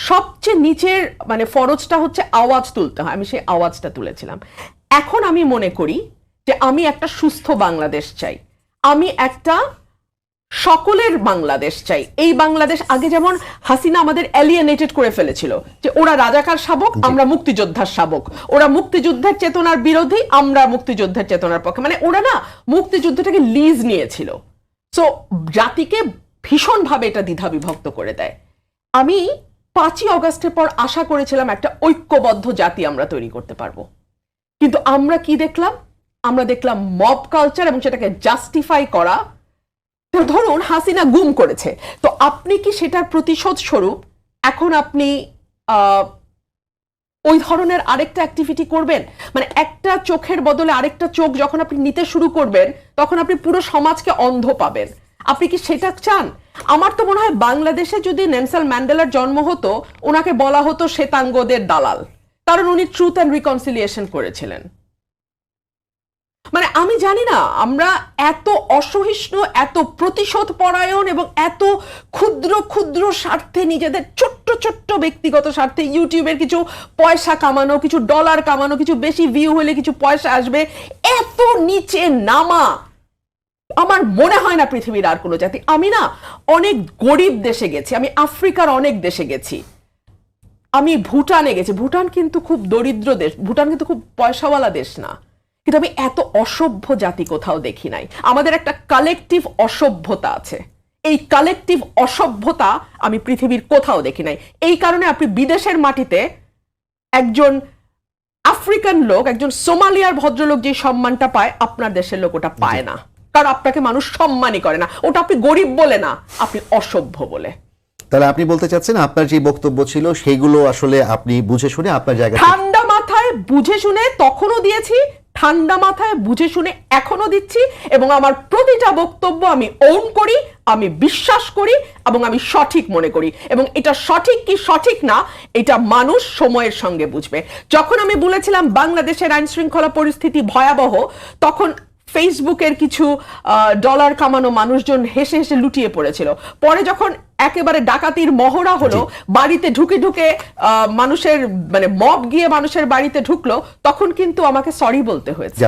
সবচেয়ে নিচের মানে ফরজটা হচ্ছে আওয়াজ তুলতে হয়, আমি সেই আওয়াজটা তুলেছিলাম। এখন আমি মনে করি যে আমি একটা সুস্থ বাংলাদেশ চাই, আমি একটা সকলের বাংলাদেশ চাই। এই বাংলাদেশ আগে যেমন হাসিনা আমাদের এলিয়েনেটেড করে ফেলেছিল, যে ওরা রাজাকার শাবক, আমরা মুক্তিযোদ্ধার শাবক, ওরা মুক্তিযুদ্ধের চেতনার বিরোধী, আমরা মুক্তিযুদ্ধের চেতনার পক্ষে, মানে ওরা না মুক্তিযুদ্ধটাকে লিজ নিয়েছিল। সো জাতিকে ভীষণভাবে এটা দ্বিধা বিভক্ত করে দেয়। আমি 5ই অগস্টের পর আশা করেছিলাম একটা ঐক্যবদ্ধ জাতি আমরা তৈরি করতে পারবো, কিন্তু আমরা কি দেখলাম? আমরা দেখলাম মব কালচার, এবং সেটাকে জাস্টিফাই করা। ধরুন হাসিনা গুম করেছে, তো আপনি কি সেটার প্রতিশোধ স্বরূপ এখন আপনি ওই ধরনের আরেকটা অ্যাক্টিভিটি করবেন? মানে একটা চোখের বদলে আরেকটা চোখ যখন আপনি নিতে শুরু করবেন, তখন আপনি পুরো সমাজকে অন্ধ পাবেন। আপনি কি সেটা চান? আমার তো মনে হয় বাংলাদেশে যদি নেলসন ম্যান্ডেলার জন্ম হতো, ওনাকে বলা হতো শ্বেতাঙ্গদের দালাল, কারণ উনি ট্রুথ অ্যান্ড রিকনসিলিয়েশন করেছিলেন। মানে আমি জানি না, আমরা এত অসহিষ্ণু, এত প্রতিশোধ পরায়ণ এবং এত ক্ষুদ্র ক্ষুদ্র স্বার্থে, নিজেদের ছোট্ট ছোট্ট ব্যক্তিগত স্বার্থে, ইউটিউবের কিছু পয়সা কামানো, কিছু ডলার কামানো, কিছু বেশি ভিউ হলে কিছু পয়সা আসবে, এত নিচে নামা আমার মনে হয় না পৃথিবীর আর কোনো জাতি। আমি না অনেক গরিব দেশে গেছি, আমি আফ্রিকার অনেক দেশে গেছি, আমি ভুটানে গেছি। ভুটান কিন্তু খুব দরিদ্র দেশ, ভুটান কিন্তু খুব পয়সাওয়ালা দেশ না, কিন্তু আমি এত অসভ্য জাতি কোথাও দেখি নাই। আমাদের একটা কালেকটিভ অসভ্যতা আছে, এই কালেকটিভ অসভ্যতা আমি পৃথিবীর কোথাও দেখি নাই। এই কারণে আপনি বিদেশের মাটিতে একজন আফ্রিকান লোক, একজন সোমালিয়ার ভদ্রলোক যে সম্মানটা পায়, আপনার দেশের লোক ওটা পায় না, কারণ আপনাকে মানুষ সম্মানই করে না। ওটা আপনি গরিব বলে না, আপনি অসভ্য বলে। তাহলে আপনি বলতে চাচ্ছেন আপনার যে বক্তব্য ছিল সেইগুলো আসলে আপনি বুঝে শুনে আপনার জায়গা ঠান্ডা মাথায় বুঝে শুনে তখনও দিয়েছি, ঠান্ডা মাথায় বুঝে শুনে এখনো দিচ্ছি, এবং আমার প্রতিটা বক্তব্য আমি ওন করি, আমি বিশ্বাস করি, এবং আমি সঠিক মনে করি। এবং এটা সঠিক কি সঠিক না, এটা মানুষ সময়ের সঙ্গে বুঝবে। যখন আমি বলেছিলাম বাংলাদেশের আইন শৃঙ্খলা পরিস্থিতি ভয়াবহ, তখন ফেসবুকের কিছু ডলার কামানো মানুষজন হেসে হেসে লুটিয়ে পড়েছিল। পরে যখন একেবারে ডাকাতির মহড়া হলো, বাড়িতে ঢুকে ঢুকে মানুষের মানে মব গিয়ে মানুষের বাড়িতে ঢুকলো, তখন কিন্তু আমাকে সরি বলতে হয়েছে।